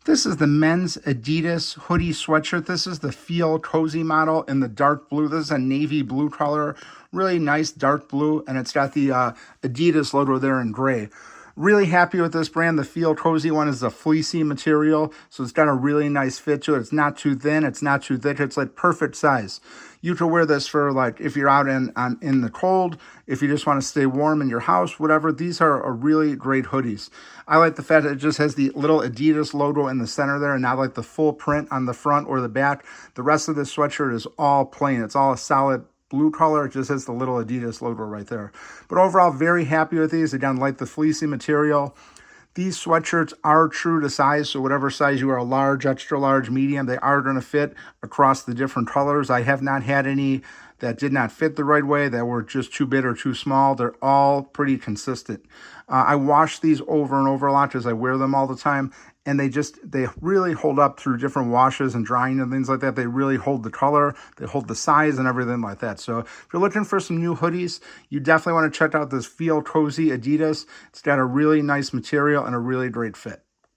This is the men's Adidas hoodie sweatshirt. This is the Feel Cozy model in the dark blue. This is a navy blue color, really nice dark blue, and it's got the Adidas logo there in gray. Really happy with this brand. The Feel Cozy one is a fleecy material, so it's got a really nice fit to it. It's not too thin, it's not too thick. It's like perfect size. You can wear this for like if you're out in the cold, if you just want to stay warm in your house, whatever. These are a really great hoodies. I like the fact that it just has the little Adidas logo in the center there, and not like the full print on the front or the back. The rest of this sweatshirt is all plain. It's all a solid blue color. It just has the little Adidas logo right there. But overall, very happy with these. Again, like the fleecy material. These sweatshirts are true to size, so whatever size you are, large, extra large, medium, they are going to fit across the different colors. I have not had any that did not fit the right way, that were just too big or too small. They're all pretty consistent. I wash these over and over a lot because I wear them all the time, and they really hold up through different washes and drying and things like that. They really hold the color, they hold the size and everything like that. So if you're looking for some new hoodies, you definitely want to check out this Feel Cozy Adidas. It's got a really nice material and a really great fit.